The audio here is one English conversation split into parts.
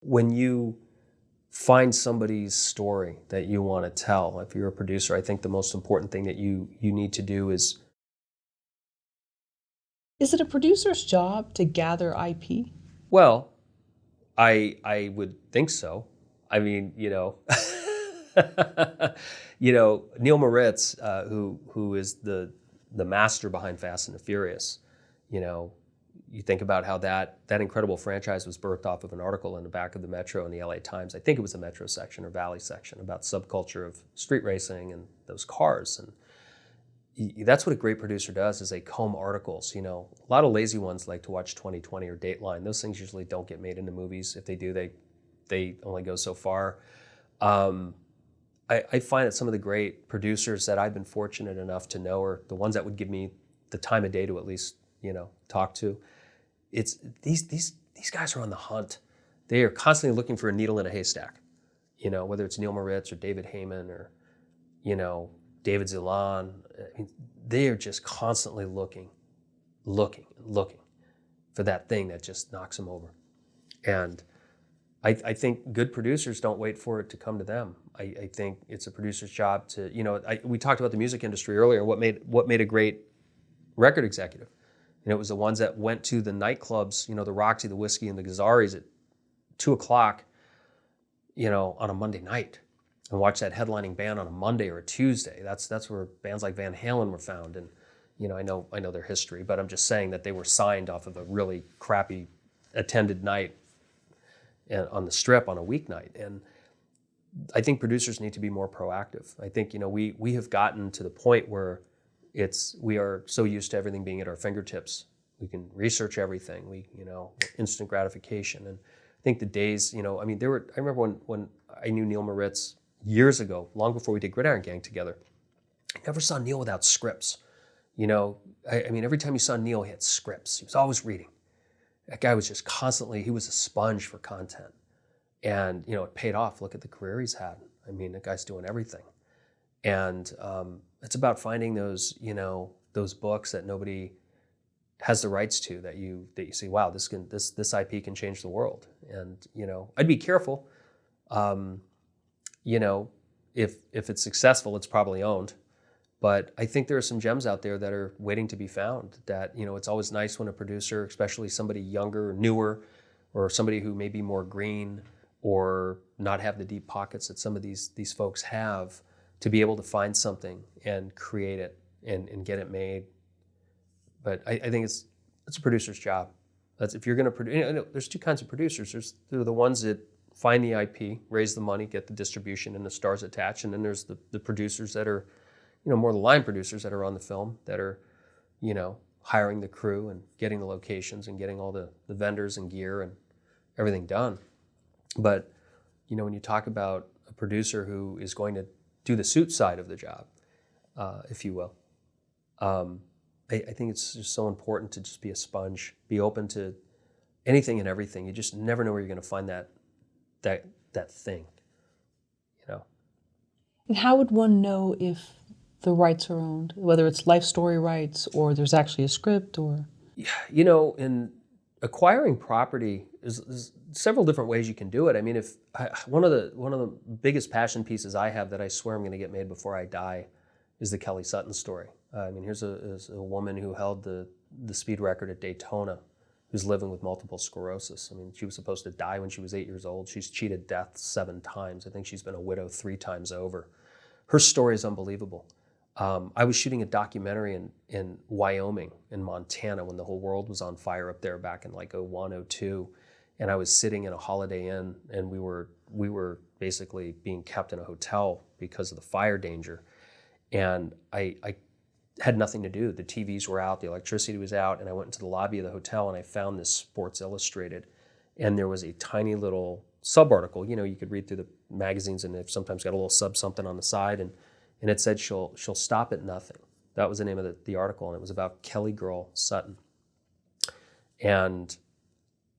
When you find somebody's story that you want to tell, if you're a producer, I think the most important thing that you need to do is... Is it a producer's job to gather IP? Well, I would think so. I mean, Neil Moritz, who is the master behind Fast and the Furious, you know, you think about how that incredible franchise was birthed off of an article in the back of the Metro in the LA Times. I think it was the Metro section or Valley section about subculture of street racing and those cars. And that's what a great producer does, is they comb articles. A lot of lazy ones like to watch 2020 or Dateline. Those things usually don't get made into movies. If they do, they only go so far. I find that some of the great producers that I've been fortunate enough to know are the ones that would give me the time of day to at least, talk to. It's these guys are on the hunt. They are constantly looking for a needle in a haystack. Whether it's Neil Moritz or David Heyman or, David Zilan. I mean, they are just constantly looking for that thing that just knocks them over. And I think good producers don't wait for it to come to them. I think it's a producer's job to, we talked about the music industry earlier. What made a great record executive? It was the ones that went to the nightclubs, the Roxy, the Whiskey, and the Gazaris at 2:00, on a Monday night, and watch that headlining band on a Monday or a Tuesday. That's where bands like Van Halen were found. And I know their history, but I'm just saying that they were signed off of a really crappy attended night on the Strip on a weeknight. And I think producers need to be more proactive. I think we have gotten to the point where we are so used to everything being at our fingertips. We can research everything. Instant gratification. And I think the days, I remember when I knew Neil Moritz years ago, long before we did Gridiron Gang together. I never saw Neil without scripts. Every time you saw Neil, he had scripts. He was always reading. That guy was just constantly, he was a sponge for content. And, it paid off. Look at the career he's had. The guy's doing everything. And it's about finding those, those books that nobody has the rights to, that you see, wow, this IP can change the world. And, I'd be careful. If it's successful, it's probably owned. But I think there are some gems out there that are waiting to be found. That, it's always nice when a producer, especially somebody younger, newer, or somebody who may be more green or not have the deep pockets that some of these folks have, to be able to find something and create it and get it made. But I think it's a producer's job. That's if you're going to produce. There's two kinds of producers. There are the ones that find the IP, raise the money, get the distribution and the stars attached, and then there's the producers that are, more the line producers that are on the film, that are, hiring the crew and getting the locations and getting all the vendors and gear and everything done. But, when you talk about a producer who is going to do the suit side of the job, if you will, I think it's just so important to just be a sponge, be open to anything and everything. You just never know where you're going to find that thing, And how would one know if the rights are owned, whether it's life story rights or there's actually a script? Or in acquiring property, there's several different ways you can do it. One of the biggest passion pieces I have that I swear I'm going to get made before I die is the Kelly Sutton story. Here's a woman who held the speed record at Daytona, who's living with multiple sclerosis. She was supposed to die when she was 8 years old. She's cheated death 7 times. I think she's been a widow 3 times over. Her story is unbelievable. I was shooting a documentary in Wyoming, in Montana, when the whole world was on fire up there back in like 01, 02. And I was sitting in a Holiday Inn, and we were basically being kept in a hotel because of the fire danger. And I had nothing to do. The TVs were out, the electricity was out, and I went into the lobby of the hotel and I found this Sports Illustrated. And there was a tiny little sub-article. You could read through the magazines and they've sometimes got a little sub-something on the side. And it said, she'll stop at nothing. That was the name of the article, and it was about Kelly Girl Sutton. And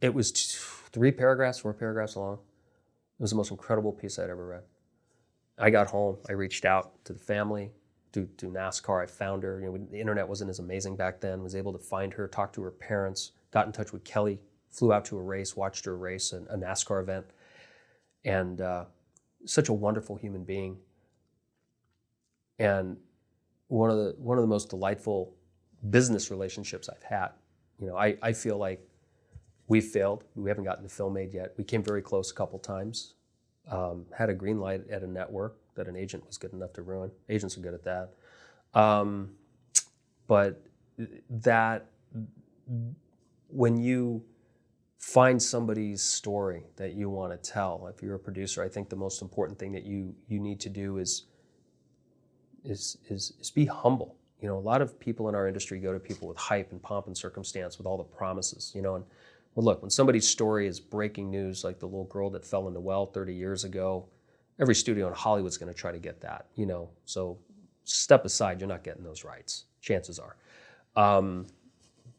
it was 4 paragraphs long. It was the most incredible piece I'd ever read. I got home, I reached out to the family, to NASCAR. I found her. The internet wasn't as amazing back then. Was able to find her, talk to her parents, got in touch with Kelly flew out to a race, watched her race, a NASCAR event, and such a wonderful human being. And one of the most delightful business relationships I've had. You know, I feel like we've failed. We haven't gotten the film made yet. We came very close a couple times. Had a green light at a network that an agent was good enough to ruin. Agents are good at that. But that, when you find somebody's story that you want to tell, if you're a producer, I think the most important thing that you need to do is be humble. You know, a lot of people in our industry go to people with hype and pomp and circumstance, with all the promises, you know, and well, look, when somebody's story is breaking news, like the little girl that fell in the well 30 years ago, every studio in Hollywood's going to try to get that, you know, so step aside, you're not getting those rights, chances are.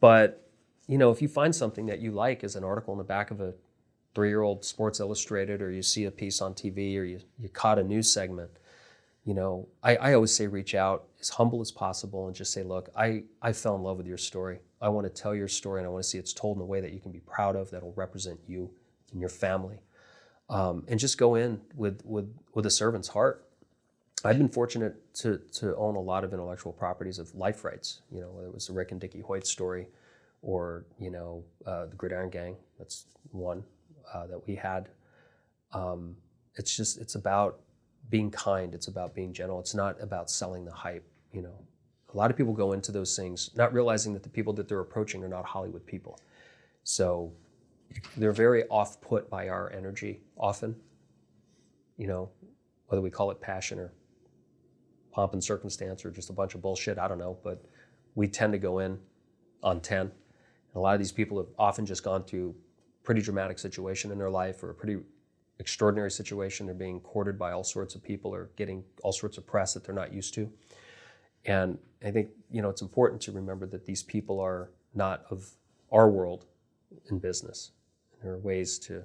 But, you know, if you find something that you like as an article in the back of a 3-year-old Sports Illustrated, or you see a piece on TV, or you caught a news segment, you know, I always say reach out as humble as possible and just say, look, I fell in love with your story. I want to tell your story, and I want to see it's told in a way that you can be proud of, that'll represent you and your family. And just go in with a servant's heart. I've been fortunate to own a lot of intellectual properties of life rights, you know, whether it was the Rick and Dickie Hoyt story, or, you know, the Gridiron Gang. That's one that we had. It's about being kind. It's about being gentle. It's not about selling the hype. You know, a lot of people go into those things not realizing that the people that they're approaching are not Hollywood people. So they're very off-put by our energy often, you know, whether we call it passion or pomp and circumstance or just a bunch of bullshit, I don't know, but we tend to go in on 10. And a lot of these people have often just gone through a pretty dramatic situation in their life, or a pretty extraordinary situation. They're being courted by all sorts of people, or getting all sorts of press that they're not used to. And I think, you know, it's important to remember that these people are not of our world in business. There are ways to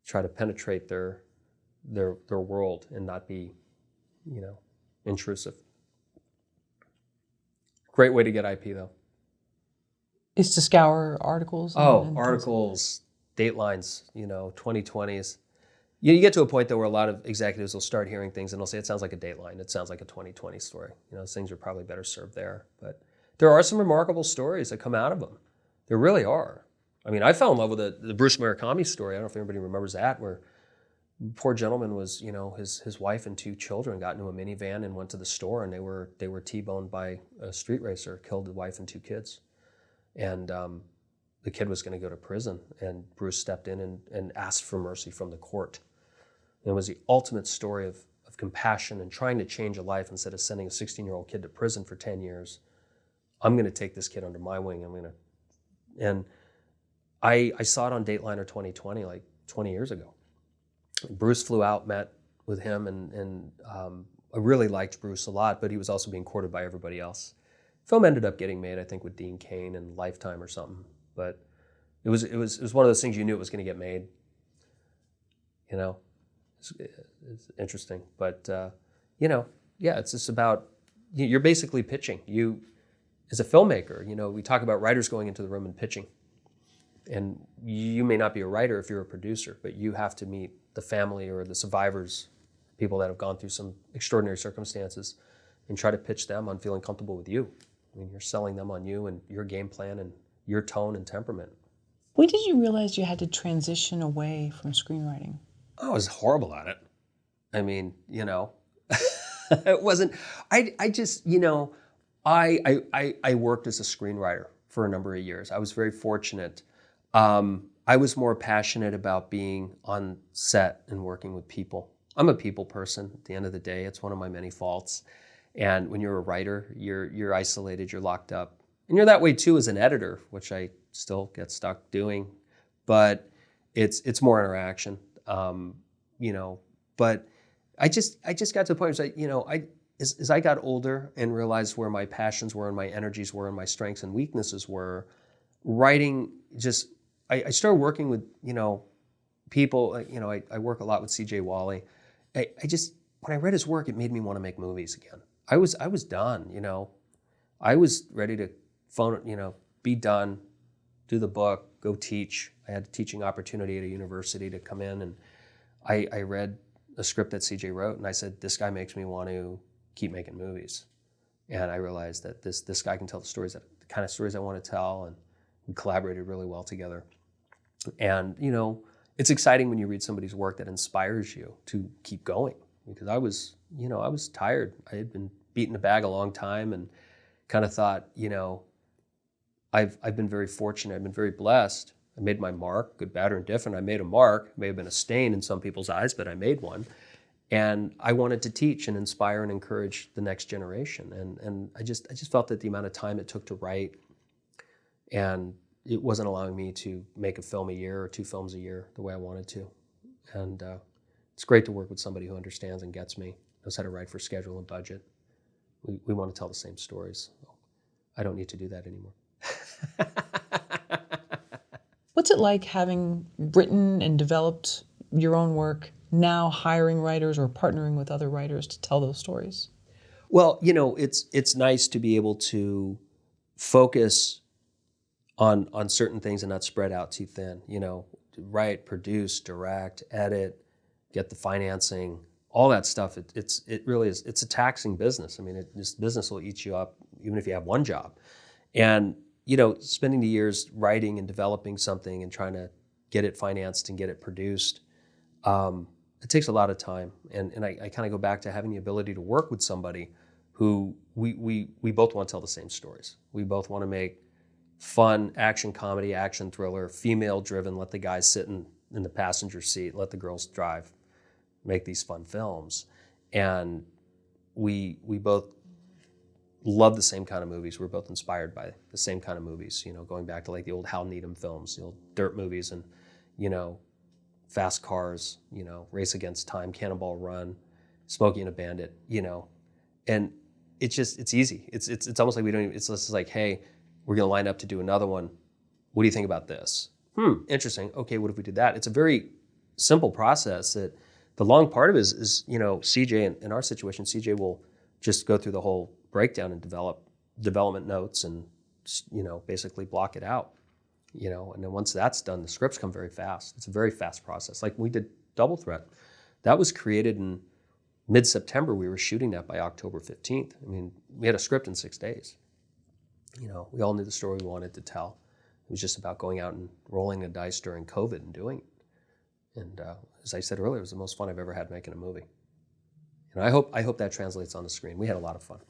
try to penetrate their world and not be, you know, intrusive. Great way to get IP, though. Is to scour articles. And Articles, datelines, you know, 2020s. You get to a point, though, where a lot of executives will start hearing things and they'll say, it sounds like a Dateline. It sounds like a 2020 story. You know, those things are probably better served there. But there are some remarkable stories that come out of them. There really are. I mean, I fell in love with the Bruce Murakami story. I don't know if anybody remembers that, where poor gentleman was, you know, his wife and 2 children got into a minivan and went to the store, and they were T-boned by a street racer, killed the wife and 2 kids. And the kid was going to go to prison, and Bruce stepped in and asked for mercy from the court. And it was the ultimate story of compassion and trying to change a life. Instead of sending a 16-year-old kid to prison for 10 years, I'm going to take this kid under my wing. And I saw it on Dateline or 2020, like 20 years ago. Bruce flew out, met with him, and I really liked Bruce a lot, but he was also being courted by everybody else. Film ended up getting made, I think, with Dean Cain and Lifetime or something. But it was one of those things you knew it was going to get made. You know, it's interesting. But you know, yeah, it's just about, you're basically pitching. You, as a filmmaker, you know, we talk about writers going into the room and pitching. And you may not be a writer if you're a producer, but you have to meet the family or the survivors, people that have gone through some extraordinary circumstances, and try to pitch them on feeling comfortable with you. I mean, you're selling them on you and your game plan and your tone and temperament. When did you realize you had to transition away from screenwriting? I was horrible at it. I mean, you know, it wasn't, I just, you know, I worked as a screenwriter for a number of years. I was very fortunate. I was more passionate about being on set and working with people. I'm a people person at the end of the day. It's one of my many faults. And when you're a writer, you're isolated, you're locked up. And you're that way too as an editor, which I still get stuck doing. But it's more interaction, you know. But I just got to the point where I, you know, as I got older and realized where my passions were and my energies were and my strengths and weaknesses were, writing just, I started working with, you know, people, you know, I work a lot with C.J. Wally. I just, when I read his work, it made me want to make movies again. I was done, you know. I was ready to phone, you know, be done, do the book, go teach. I had a teaching opportunity at a university to come in, and I read a script that CJ wrote, and I said, this guy makes me want to keep making movies. And I realized that this guy can tell the kind of stories I want to tell, and we collaborated really well together. And, it's exciting when you read somebody's work that inspires you to keep going, because I was tired. I had been beating a bag a long time and kind of thought, I've been very fortunate. I've been very blessed. I made my mark, good, bad, or indifferent. I made a mark. It may have been a stain in some people's eyes, but I made one. And I wanted to teach and inspire and encourage the next generation. And I just felt that the amount of time it took to write, and it wasn't allowing me to make a film a year or 2 films a year the way I wanted to. And it's great to work with somebody who understands and gets me, knows how to write for schedule and budget. We want to tell the same stories. I don't need to do that anymore. What's it like having written and developed your own work, now hiring writers or partnering with other writers to tell those stories? Well, it's nice to be able to focus on certain things and not spread out too thin. Write, produce, direct, edit, get the financing, all that stuff. It really is. It's a taxing business. I mean, this business will eat you up even if you have one job. And spending the years writing and developing something and trying to get it financed and get it produced, it takes a lot of time. And I kind of go back to having the ability to work with somebody who we both want to tell the same stories. We both want to make fun action comedy, action thriller, female driven, let the guys sit in the passenger seat, let the girls drive, make these fun films. And we both love the same kind of movies. We're both inspired by the same kind of movies, going back to like the old Hal Needham films, the old dirt movies, and, fast cars, Race Against Time, Cannonball Run, Smokey and a Bandit, and it's easy. It's almost like we don't even, it's just like, hey, we're going to line up to do another one. What do you think about this? Interesting. Okay, what if we did that? It's a very simple process. That the long part of it is CJ, in our situation, CJ will just go through the whole breakdown and develop development notes and, basically block it out, and then once that's done, the scripts come very fast. It's a very fast process. Like we did Double Threat. That was created in mid-September. We were shooting that by October 15th. I mean, we had a script in 6 days. We all knew the story we wanted to tell. It was just about going out and rolling the dice during COVID and doing it. And as I said earlier, it was the most fun I've ever had making a movie. I hope that translates on the screen. We had a lot of fun.